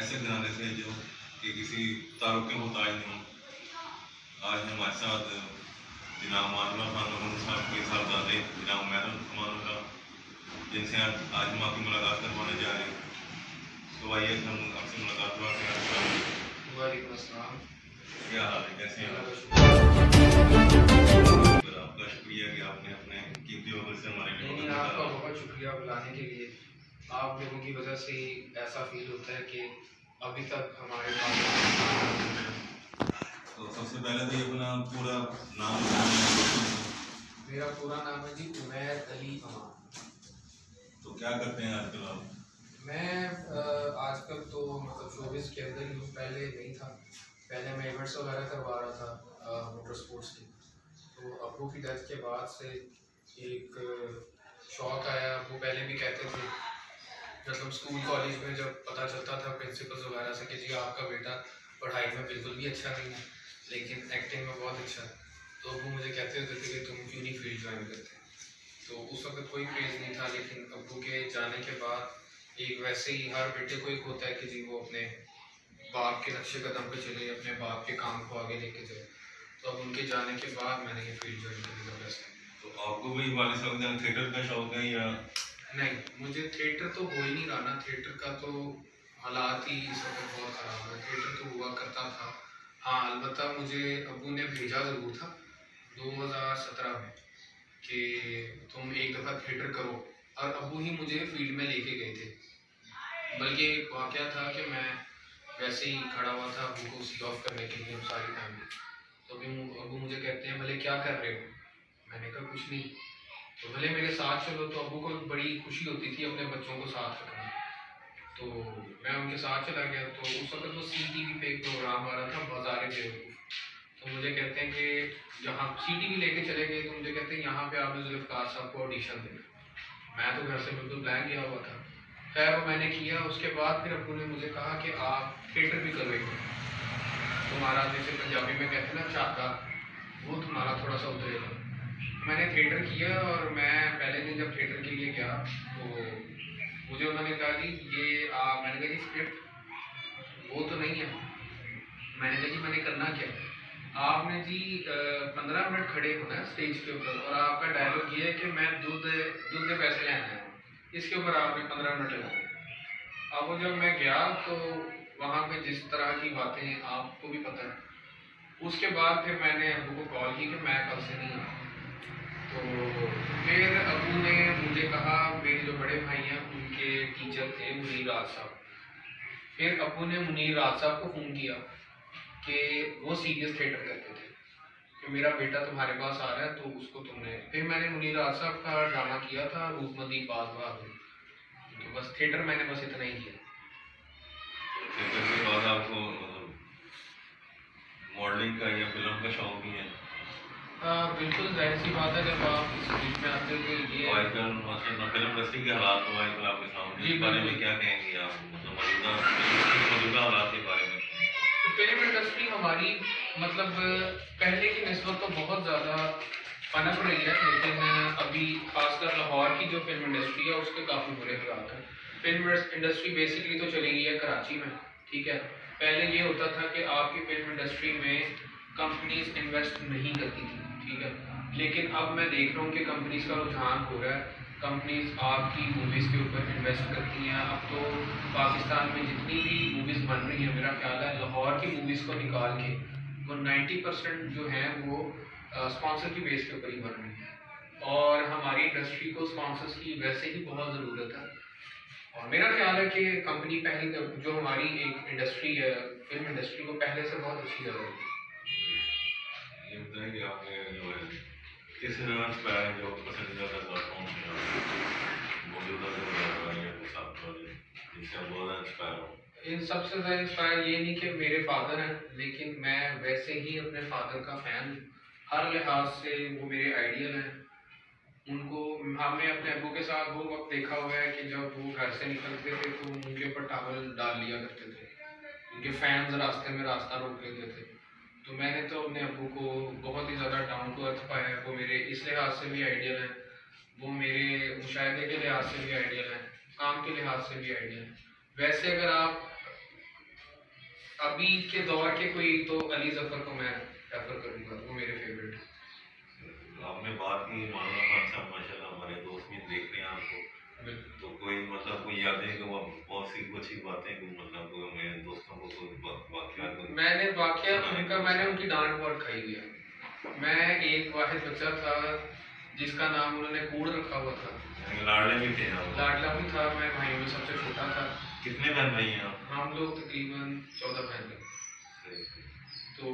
ऐसे घराने से जो कि किसी तारुफ के मोहताज नहीं हो। आज हमारे साथ जनाब मानुल्लाह खान महमूद साहब के साहबजादे जनाब उमैर खान का, जिनसे आज हम आपकी मुलाकात करवाने जा रहे हैं। तो आइए हम आपसे मुलाकात करते वालेकुम। क्या हाल है, कैसे हैं? आपका शुक्रिया कि आपने अपने कीमती वक्त से हमारे लिए। आपका बहुत शुक्रिया बुलाने के लिए। आप लोगों की वजह से ही ऐसा फील होता है कि अभी तक हमारे पास। तो सबसे पहले तो ये अपना पूरा नाम। मेरा पूरा नाम है जी उमैर अली अमान। तो क्या करते हैं आजकल आप? मैं आजकल तो मतलब शोबिस के अंदर ही हूँ। पहले नहीं था, पहले मैं इवेंट्स वगैरह करवा रहा था मोटर स्पोर्ट्स की। तो अब्बू की डेथ के बाद से एक शौक़ आया। वो पहले भी कहते थे, मतलब स्कूल कॉलेज में जब पता चलता था प्रिंसिपल्स वगैरह से कि जी आपका बेटा पढ़ाई में बिल्कुल भी अच्छा नहीं है लेकिन एक्टिंग में बहुत अच्छा है, तो वो मुझे कहते होते थे कि तुम क्यों नहीं फील्ड ज्वाइन करते। तो उस वक्त कोई क्रेज़ नहीं था, लेकिन अब्बू के जाने के बाद एक वैसे ही हर बेटे को एक होता है कि जी वो अपने बाप के नक्शे कदम पे चले, अपने बाप के काम को आगे लेके जाए। तो अब उनके जाने के बाद मैंने ये फील्ड ज्वाइन करी वैसे। तो आपको भी वाले साहब थिएटर का शौक है या नहीं? मुझे थिएटर तो हो ही नहीं रहा ना। थिएटर का तो हालात ही इस वक्त बहुत ख़राब है। थिएटर तो हुआ करता था, हाँ, अलबत्ता मुझे अब्बू ने भेजा ज़रूर था 2017 में कि तुम एक दफ़ा थिएटर करो, और अब्बू ही मुझे फील्ड में लेके गए थे। बल्कि एक वाक़या था कि मैं वैसे ही खड़ा हुआ था अब्बू को सी ऑफ करने के लिए, हम सारी फैमिली। तो अब्बू मुझे कहते हैं, भले क्या कर रहे हो? मैंने कहा कुछ नहीं। तो भले मेरे साथ चलो। तो अब्बू को बड़ी खुशी होती थी अपने बच्चों को साथ रखना। तो मैं उनके साथ चला गया। तो उस वक्त वो CTV पे एक प्रोग्राम आ रहा था, बाज़ार बेवकूफ़। तो मुझे कहते हैं कि जहाँ CTV लेके चले गए, तो मुझे कहते हैं यहाँ पे आपने जुल्फ़िकार साहब को ऑडिशन देना। मैं तो घर से बिल्कुल ब्लैंक गया हुआ था। खैर वो मैंने किया। उसके बाद फिर अब्बू ने मुझे कहा कि आप थिएटर भी करो, तुम्हारा जैसे पंजाबी में कहते हैं ना चाका, वो तुम्हारा थोड़ा सा उतरेगा। मैंने थिएटर किया, और मैं पहले दिन जब थिएटर के लिए गया तो मुझे उन्होंने कहा जी ये मैंने कहा जी स्क्रिप्ट वो तो नहीं है। मैंने कहा जी मैंने करना क्या? आपने जी 15 मिनट खड़े होना है स्टेज के ऊपर, और आपका डायलॉग ये है कि मैं दूध के पैसे लेना है। इसके ऊपर आपने 15 मिनट लगाए। अब वो जब मैं गया तो वहाँ पे जिस तरह की बातें आपको भी पता है। उसके बाद फिर मैंने अब्बू को कॉल की कि मैं कल से नहीं आ। तो फिर अब्बू ने मुझे कहा, मेरे जो बड़े भाई हैं उनके टीचर थे मुनीर राज साहब। फिर अब्बू ने मुनीर राज साहब को फ़ोन किया कि वो सीरियस थिएटर करते थे कि मेरा बेटा तुम्हारे पास आ रहा है, तो उसको तुमने। फिर मैंने मुनीर राज साहब का ड्रामा किया था रूपमती बाज बहादुर। तो बस थिएटर मैंने बस इतना ही किया। थिएटर के बाद आपको मॉडलिंग का या फिल्म का शौक भी है? बिल्कुल जाहिर सी बात है, जब आप इस फील्ड में आते हो तो ये आजकल मतलब फिल्म इंडस्ट्री के हालात तो आजकल आपके सामने, इस बारे में क्या कहेंगे आप? मतलब मौजूदा हालात के बारे में। तो फिल्म इंडस्ट्री हमारी मतलब पहले की निस्बत तो बहुत ज़्यादा पनप रही है, लेकिन अभी खासकर लाहौर की जो फिल्म इंडस्ट्री है उसके काफ़ी बुरे हालात हैं। फिल्म इंडस्ट्री बेसिकली तो चली गई है कराची में, ठीक है। पहले ये होता था कि आपकी फिल्म इंडस्ट्री में कंपनीज इन्वेस्ट नहीं करती थी, ठीक है। लेकिन अब मैं देख रहा हूँ कि कंपनीज का रुझान हो रहा है, कंपनीज आपकी मूवीज़ के ऊपर इन्वेस्ट करती हैं। अब तो पाकिस्तान में जितनी भी मूवीज़ बन रही हैं, मेरा ख्याल है लाहौर की मूवीज़ को निकाल के वो 90% जो हैं वो स्पॉन्सर की बेस के ऊपर ही बन रही हैं। और हमारी इंडस्ट्री को स्पॉन्सर्स की वैसे ही बहुत ज़रूरत है। और मेरा ख्याल है कि कंपनी पहले जो हमारी एक इंडस्ट्री है फिल्म इंडस्ट्री को पहले से बहुत अच्छी जगह है। ये बताएं कि आपने जो है किस इंस्पायर है, जो पसंदीदा प्लेटफॉर्म मौजूदा जिससे आप बहुत इंस्पायर हो? इन सबसे ज़्यादा इंस्पायर ये नहीं कि मेरे फादर हैं, लेकिन मैं वैसे ही अपने फादर का फ़ैन हूँ। हर लिहाज से वो मेरे आइडियल हैं। उनको हमने अपने अब्बू के साथ वो वक्त देखा हुआ है कि जब वो घर से निकलते थे तो उनके ऊपर टॉवल डाल लिया करते थे, उनके फैंस रास्ते में रास्ता रोक लेते थे। तो मैंने तो अपने अब्बू को बहुत ही ज़्यादा डाउन टू अर्थ पाया है। वो मेरे इस लिहाज से भी आइडियल हैं, वो मेरे मुशाहिदे के लिहाज से भी आइडियल हैं, काम के लिहाज से भी आइडियल हैं। वैसे अगर आप अभी के दौर के कोई तो अली जफर को मैं रेफर करूंगा, वो मेरे फेवरेट है। आपने बात की मानूरा खान साहब, माशाल्लाह हमारे दोस्त भी देख रहे हैं आपको, बिल्कुल। तो कोई मतलब कोई यादें कि वो बहुत सी अच्छी बातें कोई मतलब कोई मेरे दोस्तों को कोई वाकया मैंने वाकया उनका, मैंने उनकी डांट बहुत खाई हुई है। मैं एक वाहिद बच्चा था जिसका नाम उन्होंने कूड़ रखा हुआ था। लाडले भी थे आप? लाडला भी था, मैं भाइयों में सबसे छोटा था। कितने बहन भाई हैं आप? हम लोग तकरीबन 14 बहन थे। तो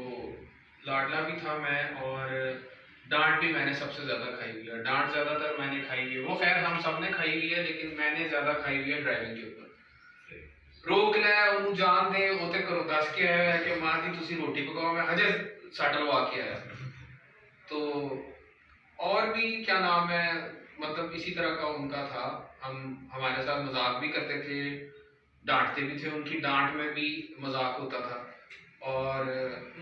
लाडला भी था मैं, और डांट भी मैंने सबसे ज़्यादा खाई हुई है। डांट ज़्यादातर मैंने खाई हुई है, वो खैर हम सब ने खाई हुई है, लेकिन मैंने ज़्यादा खाई हुई है ड्राइविंग के ऊपर। रोक लिया उन्होंने, जान दे उते करो दस के आया है कि मां दी तुसी रोटी पकाओ, मैं हजे सट लवा के आया। तो और भी क्या नाम है, मतलब इसी तरह का उनका था। हम हमारे साथ मजाक भी करते थे, डांटते भी थे, उनकी डांट में भी मजाक होता था। और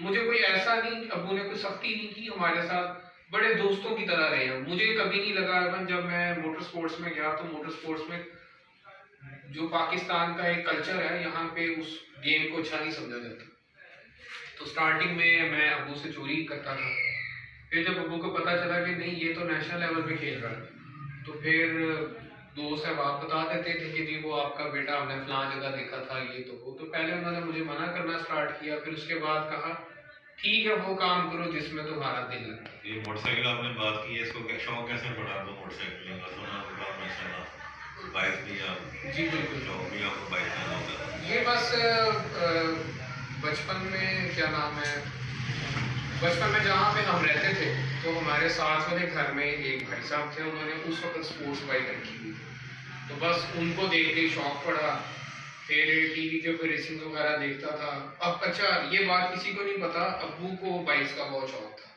मुझे कोई ऐसा नहीं, अब्बू ने कोई सख्ती नहीं की हमारे साथ, बड़े दोस्तों की तरह रहे हैं। मुझे कभी नहीं लगा, इवन जब मैं मोटर स्पोर्ट्स में गया तो मोटर स्पोर्ट्स में जो पाकिस्तान का एक कल्चर है, यहाँ पे उस गेम को अच्छा नहीं समझा जाता। तो स्टार्टिंग में मैं अब्बू से चोरी करता था, फिर जब अब्बू को पता चला कि नहीं ये तो नेशनल लेवल पे खेल रहा है, तो फिर दोस्त है आप बता देते थे कि जी वो आपका बेटा हमने फलां जगह देखा था, ये तो वो। तो पहले उन्होंने मुझे मना करना स्टार्ट किया, फिर उसके बाद कहा ठीक है वो काम करो जिसमें तुम्हारा दिल है। ये मोटरसाइकिल आपने बात की है, इसको शौक कैसे बढ़ा दो मोटरसाइकिल का? सुना होगा माशाल्लाह बाइक भी आप? जी बिल्कुल। शौक भी आपको बाइक चलाना होता है? ये बस बचपन में क्या नाम है, बचपन में जहाँ पे हम रहते थे तो हमारे साथ वाले घर में एक भाई साहब थे, उन्होंने उस वक्त स्पोर्ट्स बाइक रखी हुई थी, तो बस उनको देख के शौक पड़ा। फिर टीवी के ऊपर रेसिंग वगैरह देखता था। अब अच्छा ये बात किसी को नहीं पता, अब्बू को बाइक्स का बहुत शौक था,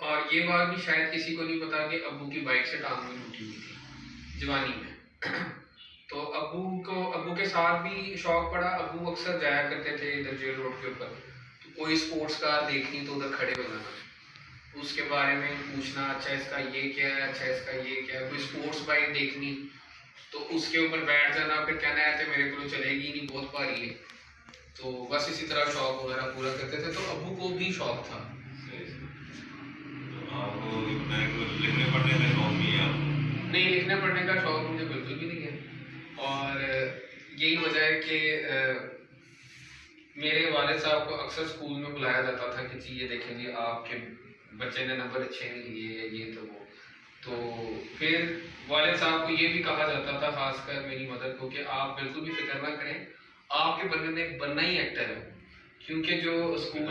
और ये बात भी शायद किसी को नहीं पता कि अब्बू की बाइक से टांग में टूटी हुई थी जवानी में। तो अब्बू के साथ भी शौक पड़ा। अब्बू अक्सर जाया करते थे इधर जेल रोड के ऊपर, तो कोई स्पोर्ट्स कार देखनी तो उधर खड़े हो जाना, उसके बारे में पूछना, अच्छा इसका ये क्या है, अच्छा इसका ये क्या है। कोई स्पोर्ट्स बाइक देखनी तो उसके ऊपर बैठ जाना, फिर कहना है कि मेरे को चलेगी नहीं, बहुत भारी है। तो बस इसी तरह शौक वगैरह पूरा करते थे। तो अब्बू को भी शौक था। आपको लिखने पढ़ने का शौक भी है? नहीं, लिखने पढ़ने का शौक मुझे बिल्कुल भी नहीं है, और यही वजह है कि मेरे वालिद साहब को अक्सर स्कूल में बुलाया जाता था कि जी ये देखें जी आपके बच्चे ने नंबर अच्छे नहीं लिए, ये तो वो। तो फिर वालिद साहब को ये भी कहा जाता था, खासकर मेरी मदर को, कि आप बिल्कुल भी फिक्र ना करें, आपके बनना ही एक्टर है। क्योंकि जो स्कूल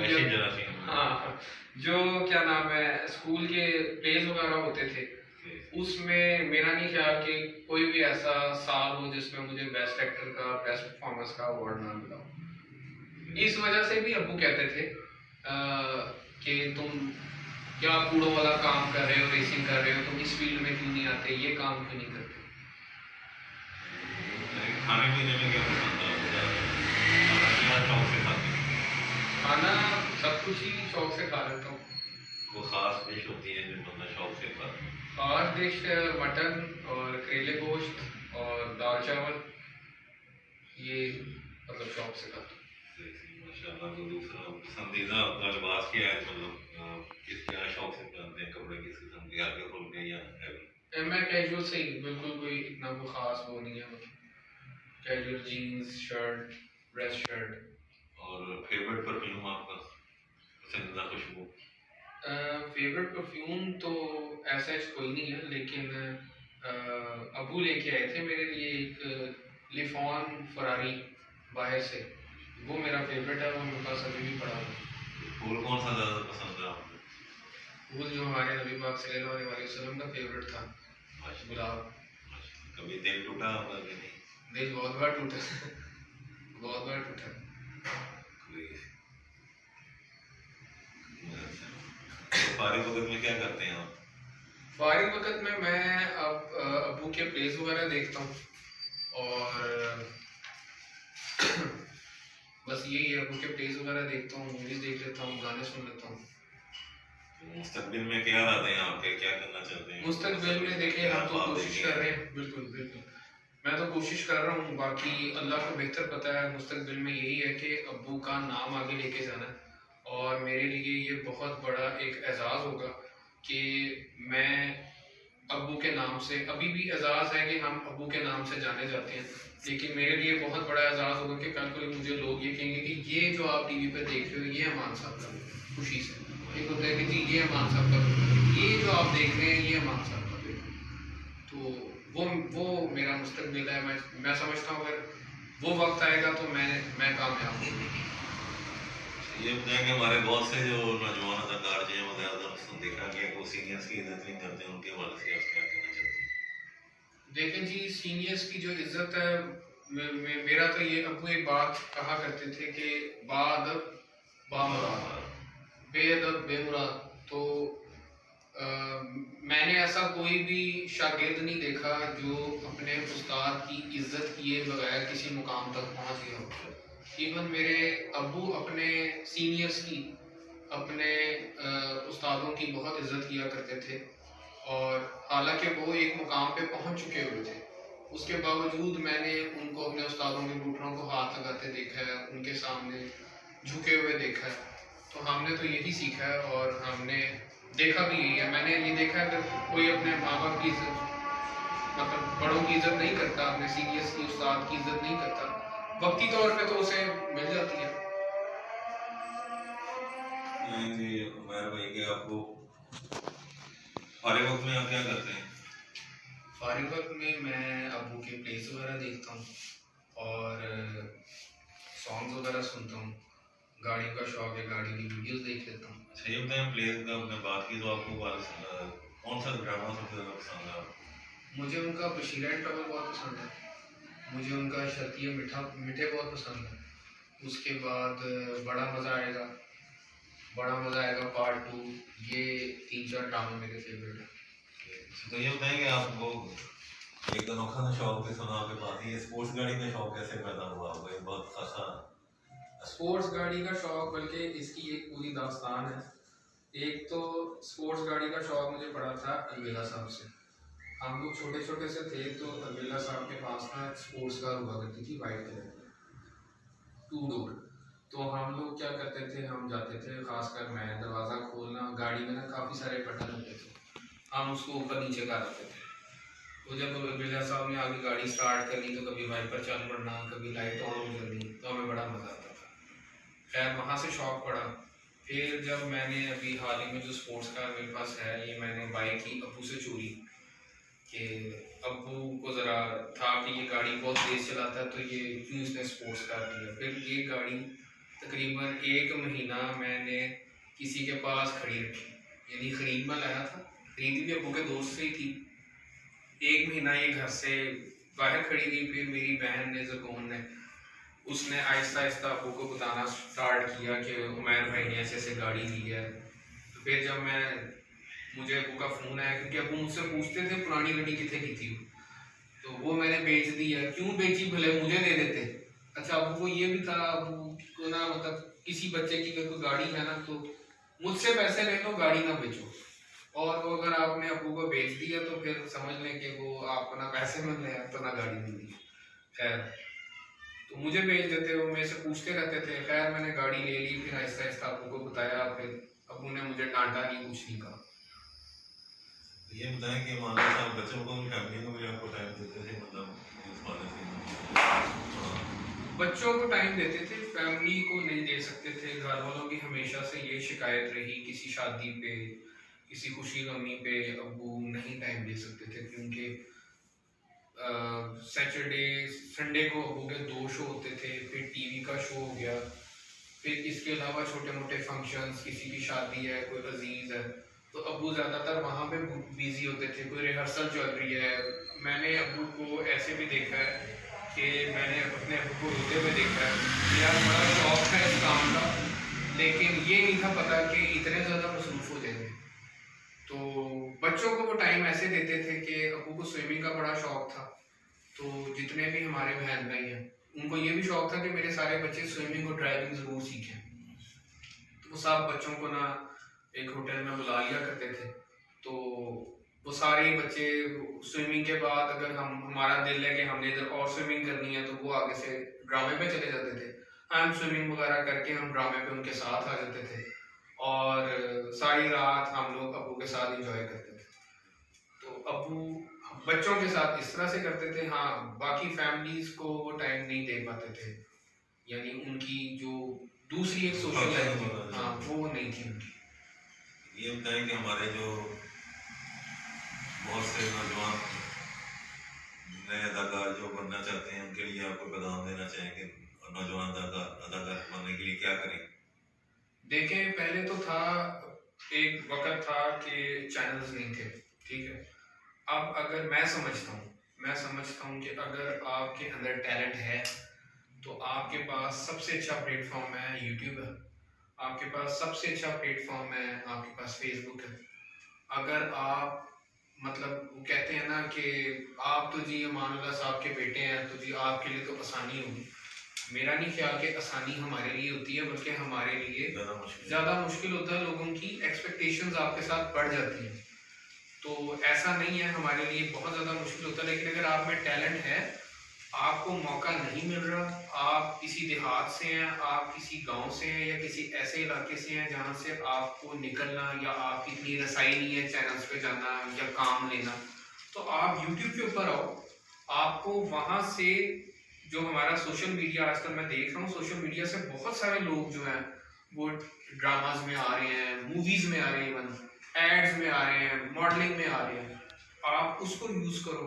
हाँ, जो क्या नाम है स्कूल के प्लेज वगैरह होते थे, उसमें मेरा नहीं ख्याल कि कोई भी ऐसा साल हो जिसमें मुझे बेस्ट एक्टर का, बेस्ट परफॉर्मेंस का अवार्ड ना मिला हो। इस वजह से भी अब्बू कहते थे कि तुम क्या कूड़ों वाला काम कर रहे हो, रेसिंग कर रहे हो, तुम इस फील्ड में क्यों नहीं आते, ये काम क्यों नहीं करते। खाने पीने में क्या पसंद है? शौक से खाते हैं? खाना सब कुछ ही शौक से खा लेता हूँ। वो खास डिश होती है जो बंदा शौक से खाता है? खास डिश मटन और करेले गोश्त और दाल चावल, ये मतलब शौक से खाता हूँ। माशाल्लाह। तो दूसरा पसंदीदा आपका लिबास क्या है? मतलब किस क्या शौक से पहनते हैं कपड़े, किस किस्म के हल्के फुल्के या हैवी? मैं कैजुअल से ही, बिल्कुल कोई इतना कोई खास वो नहीं है, मतलब casual jeans shirt, dress shirt. और फेवरेट परफ्यूम आपका, पसंदीदा खुशबू? फेवरेट परफ्यूम तो ऐसा कोई नहीं है, लेकिन अबू लेके आए थे मेरे लिए एक लिफॉन फरारी बाहर से, वो मेरा फेवरेट है, वो मेरे पास अभी भी पड़ा हुआ है। फूल कौन सा ज़्यादा पसंद है आपको? फूल जो हमारे नबी पाक सल्लल्लाहु अलैहि वसल्लम का फेवरेट था, गुलाब। कभी दिल टूटा आपका कि नहीं? दिल बहुत बार टूटा बहुत बार टूटा। फारिग वक्त में क्या करते हैं आप? फारिग वक्त में मैं अब अबू के प्लेस वगैरह देखता हूँ, और बस यही है, अबू के प्लेस वगैरह देखता हूँ, मूवीज देख लेता हूँ, गाने सुन लेता हूँ। मुस्तकबिल में क्या इरादे हैं आपके, क्या करना चाहते हैं? मुस्तकबिल में देखिए हम तो कोशिश कर रहे हैं, बिल्कुल बिल्कुल मैं तो कोशिश कर रहा हूँ, बाकी अल्लाह को बेहतर पता है। मुस्तकबिल में यही है कि अब्बू का नाम आगे लेके जाना है, और मेरे लिए ये बहुत बड़ा एक एजाज़ होगा कि मैं अब्बू के नाम से, अभी भी एजाज़ है कि हम अब्बू के नाम से जाने जाते हैं, लेकिन मेरे लिए बहुत बड़ा एजाज़ होगा कि कल को मुझे लोग ये कहेंगे कि ये जो आप टीवी पर देख रहे हो ये अमान साहब का, खुशी से। एक होता है कि जी ये अमान साहब का, ये जो आप देख रहे हैं ये अमान साहब का बेटा। तो वो मेरा मुस्तकबिल है। मैं समझता हूँ अगर वो वक्त आएगा तो मैं कामयाब हूँ। ये बताएं कि हमारे बहुत से जो नौजवान अदाकार जो हैं वो ज़्यादातर देखा गया कि वो सीनियर्स की इज्जत नहीं करते, उनके हवाले से आप क्या कहना चाहते हैं? देखें जी, सीनियर्स की जो इज्जत है, मेरा तो ये अब्बू एक बात कहा करते थे कि बाअदब बामुराद, बेअदब बेमुराद। तो मैंने ऐसा कोई भी शागिर्द नहीं देखा जो अपने उस्ताद की इज्जत किए बगैर किसी मुकाम तक पहुंच गया हो। इवन मेरे अब्बू अपने सीनियर्स की, अपने उस्तादों की बहुत इज्जत किया करते थे, और हालांकि वो एक मुकाम पे पहुंच चुके हुए थे, उसके बावजूद मैंने उनको अपने उस्तादों के घुटनों को हाथ लगाते देखा है, उनके सामने झुके हुए देखा है। तो हमने तो यही सीखा है, और हमने देखा भी यही है। मैंने ये देखा है कि कोई अपने माँ बाप की इज्जत, मतलब बड़ों की इज्जत नहीं करता, अपने सीनियर्स की, उस्ताद की इज्जत नहीं करता, वक्ती तौर पे तो उसे मिल जाती है। जी उमर भाई के आपको फारिग वक्त में आप क्या करते हैं? फारिग वक्त में मैं अब्बू के प्लेस वगैरह देखता हूँ, और सॉन्ग्स वगैरह सुनता हूँ। गाड़ी का शौक है, गाड़ी की वीडियोस देख लेता हूँ। अच्छा ये बताएं, प्लेस का आपने बात की तो आपको कौन सा ड्रामा सबसे ज़्यादा पसंद है आपको? मुझे उनका बशीर एंड ट्रबल बहुत पसंद है। मुझे उनका शर्तिया मीठे बहुत पसंद है। उसके बाद बड़ा मज़ा आएगा पार्ट 2। ये 3-4 ड्रामे मेरे फेवरेट हैं। तो ये बताएं कि आपको एक अनोखा सा शौक भी सुना आपके पास, ये स्पोर्ट्स गाड़ी का शौक कैसे पैदा हुआ आपको? ये बहुत खासा स्पोर्ट्स गाड़ी का शौक, बल्कि इसकी एक पूरी दास्तान है। एक तो स्पोर्ट्स गाड़ी का शौक मुझे पड़ा था अलवेला साहब से। हम लोग छोटे छोटे से थे तो अलवेला साहब के पास ना स्पोर्ट्स कार हुआ करती थी, वाइट कलर की, 2 डोर। तो हम लोग क्या करते थे, हम जाते थे, खासकर मैं, दरवाज़ा खोलना, गाड़ी में ना काफ़ी सारे बटन होते थे, हम उसको ऊपर नीचे कर देते थे। तो जब अलवेला साहब ने आगे गाड़ी स्टार्ट करनी तो कभी वाइपर चालू करना, कभी लाइट ऑन हो जानी, तो हमें बड़ा मज़ा आता था। खैर वहाँ से शौक पड़ा। फिर जब मैंने अभी हाल ही में जो स्पोर्ट्स कार मेरे पास है, ये मैंने बाइक की अब्बू से चोरी, कि अब्बू को ज़रा था कि ये गाड़ी बहुत तेज़ चलाता है तो ये क्यों इसने स्पोर्ट्स कार लिया। फिर ये गाड़ी तकरीबन 1 महीना मैंने किसी के पास खड़ी रखी, यानी खरीद में लाया था, खरीदी भी अब्बू के दोस्त से ही थी। 1 महीना ये घर से बाहर खड़ी थी। फिर मेरी बहन ने, ज़रकौन ने, उसने आहिस्ता आहिस्ता अब्बू को बताना स्टार्ट किया कि उमैर भाई ने ऐसे ऐसे गाड़ी ली है। तो फिर जब मुझे अब्बू का फ़ोन आया, क्योंकि अब्बू मुझसे पूछते थे पुरानी गाड़ी कितने की थी, तो वो मैंने बेच दी है। क्यों बेची, भले मुझे दे देते। अच्छा, अब्बू को ये भी था, अब्बू को ना, मतलब किसी बच्चे की अगर कोई गाड़ी है ना तो मुझसे पैसे ले लो, गाड़ी ना बेचो। और वो अगर आपने अब्बू को बेच दिया तो फिर समझ लें कि वो आपको ना पैसे मिल रहे हैं तो ना गाड़ी मिल रही। खैर, तो मुझे भेज देते, वो मेरे से पूछते रहते थे। खैर मैंने गाड़ी ले ली, फिर आहिस्ता आहिस्ता अब्बू को बताया, फिर अब्बू ने मुझे डांटा नहीं, कुछ नहीं कहा। ये बताएं कि मान लो आप बच्चों को, फैमिली को भी आपको टाइम देते थे, मतलब इस वाले से बच्चों को टाइम देते थे, फैमिली को नहीं दे सकते थे। घर वालों की हमेशा से ये शिकायत रही, किसी शादी पे, किसी खुशी गमी पे अब्बू नहीं टाइम दे सकते थे, क्योंकि सैटरडे संडे को अब्बू के 2 शो होते थे, फिर टीवी का शो हो गया, फिर इसके अलावा छोटे मोटे फंक्शंस, किसी की शादी है, कोई अजीज़ है, तो अब्बू ज़्यादातर वहाँ पे बिजी होते थे, कोई रिहर्सल चल रही है। मैंने अब्बू को ऐसे भी देखा है कि मैंने अपने अब्बू को रोते हुए देखा है कि यार बड़ा शौक है इस काम का, लेकिन ये नहीं था पता कि इतने ज़्यादा मसरूफ़ हो जाएंगे। तो बच्चों को वो टाइम ऐसे देते थे कि अब्बू को स्विमिंग का बड़ा शौक था, तो जितने भी हमारे बहन भाई हैं उनको ये भी शौक था कि मेरे सारे बच्चे स्विमिंग और ड्राइविंग ज़रूर सीखें। तो वो सब बच्चों को ना एक होटल में बुला लिया करते थे। तो वो सारे ही बच्चे स्विमिंग के बाद अगर हमारा दिल है कि हमने इधर और स्विमिंग करनी है तो वो आगे से ड्रामे पे चले जाते थे। हम स्विमिंग वगैरह करके हम ड्रामे पे उनके साथ आ जाते थे और सारी रात हम लोग अब्बू के साथ इंजॉय करते थे। तो अब्बू बच्चों के साथ इस तरह से करते थे। हाँ, बाकी फैमिलीज को वो टाइम नहीं दे पाते थे, यानी उनकी जो दूसरी एक सोशल लाइफ थी, हाँ वो नहीं थी उनकी। ये बताएं कि हमारे जो बहुत से नौजवान नए अदाकार जो बनना चाहते हैं उनके लिए आपको पैगाम देना चाहेंगे, नौजवान अदाकार बनने के लिए क्या करें? देखें, पहले तो था, एक वक्त था कि चैनल्स नहीं थे, ठीक है। अब अगर मैं समझता हूँ कि अगर आपके अंदर टैलेंट है तो आपके पास सबसे अच्छा प्लेटफॉर्म है यूट्यूब है, आपके पास सबसे अच्छा प्लेटफॉर्म है, आपके पास फेसबुक है। अगर आप मतलब वो कहते हैं ना कि आप तो जी अमानुल्लाह साहब के बेटे हैं तो जी आपके लिए तो आसानी होगी। मेरा नहीं ख्याल कि आसानी हमारे लिए होती है, बल्कि हमारे लिए ज़्यादा मुश्किल होता है। लोगों की एक्सपेक्टेशंस आपके साथ बढ़ जाती हैं, तो ऐसा नहीं है, हमारे लिए बहुत ज़्यादा मुश्किल होता है। लेकिन अगर आप में टैलेंट है, आपको मौका नहीं मिल रहा, आप किसी देहात से हैं, आप किसी गांव से हैं या किसी ऐसे इलाके से हैं जहां से आपको निकलना या आपकी इतनी रसाई नहीं है चैनल्स पे जाना या काम लेना, तो आप यूट्यूब के ऊपर आओ। आपको वहां से जो हमारा सोशल मीडिया, आजकल मैं देख रहा हूँ सोशल मीडिया से बहुत सारे लोग जो हैं वो ड्रामाज में आ रहे हैं, मूवीज में आ रहे हैं, इवन एड्स में आ रहे हैं, मॉडलिंग में आ रहे हैं। आप उसको यूज करो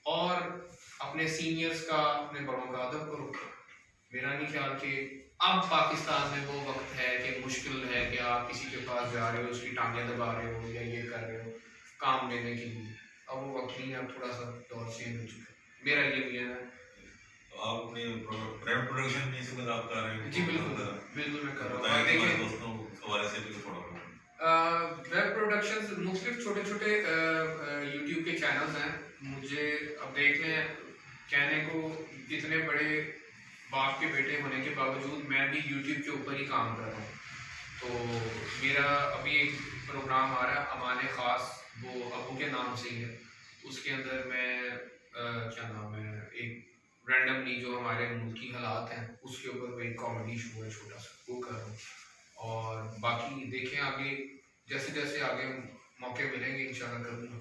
और अपने सीनियर्स का, अपने बड़ों का अदब करो। मेरा नहीं ख्याल कि अब पाकिस्तान में वो वक्त है कि मुश्किल है कि आप किसी के पास जा रहे हो, उसकी टांगें दबा रहे हो या ये कर रहे हो काम लेने के लिए। अब वो वक्त नहीं है, अब थोड़ा सा दौर चेंज हो चुका है, मेरा ये भी है। तो आप अपने प्राइवेट प्रोडक्शन में इस वक्त आप कर रहे हैं? जी बिल्कुल बिल्कुल मैं कर रहा हूँ। बताएं देखिए दोस्तों हवाले से भी थोड़ा वेब प्रोडक्शंस मुख्तलिफ छोटे छोटे यूट्यूब के चैनल्स हैं। मुझे अब देख लें, कहने को इतने बड़े बाप के बेटे होने के बावजूद मैं भी यूट्यूब के ऊपर ही काम कर रहा हूँ। तो मेरा अभी एक प्रोग्राम आ रहा है अमाने ख़ास, वो अबू के नाम से ही है। उसके अंदर मैं क्या नाम है, एक रैंडमली जो हमारे मुल्की हालात हैं उसके ऊपर कोई कॉमेडी शो है छोटा सा, वो कर रहा हूँ। और बाकी देखें आगे, जैसे जैसे आगे मौके मिलेंगे इंशाल्लाह करूँगा।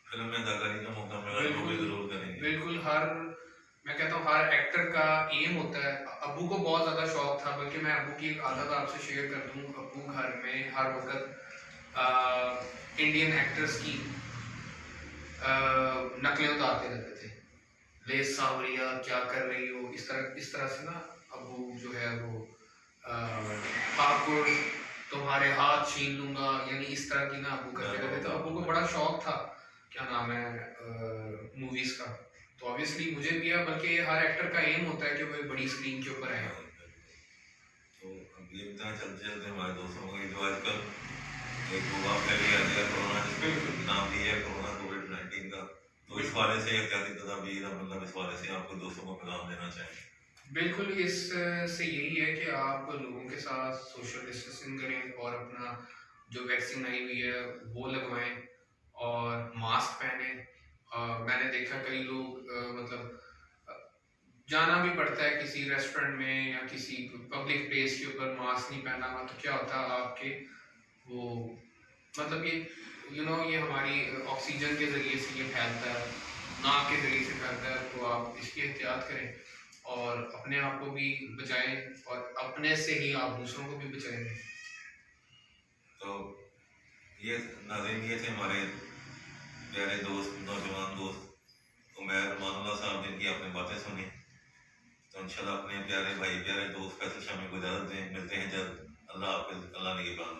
फिल्म में अदाकारी का मौका मिला तो भी जरूर करेंगे। बिल्कुल, मैं कहता हूँ हर एक्टर का एम होता है। अब्बू को बहुत ज़्यादा शौक था, बल्कि मैं अब्बू की एक आदत आपसे शेयर कर दूँ। अब्बू घर में हर वक्त इंडियन एक्टर्स की नकलें उतारते रहते थे। ले सांवरिया क्या कर रही हो, इस तरह से ना अब्बू जो है वो ठाकुर तुम्हारे हाथ छीन लूंगा, यानी इस तरह की ना अब्बू करते रहते। तो अब्बू को बड़ा शौक था, क्या नाम है, मूवीज का। तो ऑब्वियसली मुझे भी है, बल्कि हर एक्टर का एम होता है कि वो एक बड़ी स्क्रीन के ऊपर आए। तो अब ये बताएं चलते चलते हमारे दोस्तों को जो आजकल एक वबा फैली है कोरोना, जिसको नाम दिया है कोरोना कोविड-19 का, तो इस बारे से एहतियाती तदाबीर, मतलब इस बारे से आपको दोस्तों को पैगाम देना चाहिए? बिल्कुल, इससे यही है कि आप लोगों के साथ सोशल डिस्टेंसिंग करें और अपना जो वैक्सीन आई हुई है वो लगवाएं और मास्क पहने। मैंने देखा कई लोग मतलब जाना भी पड़ता है किसी रेस्टोरेंट में या किसी पब्लिक प्लेस के ऊपर, मास्क नहीं पहना हुआ तो क्या होता है आपके वो मतलब ये ये हमारी ऑक्सीजन के ज़रिए से ये फैलता है, नाक के ज़रिए से फैलता है। तो आप इसकी एहतियात करें और अपने आप को भी बचाएं और अपने से ही आप दूसरों को भी बचाएंगे। तो ये नाज़रीन, ये थे हमारे प्यारे दोस्त, नौजवान दोस्त उमैर अमानुल्लाह साहब, जिनकी आपने बातें सुनी। तो इंशाल्लाह अपने प्यारे भाई, प्यारे दोस्त फैसल शामी को इजाज़त दें। मिलते हैं जल्द। अल्लाह हाफ़िज़। अल्लाह ने के बाद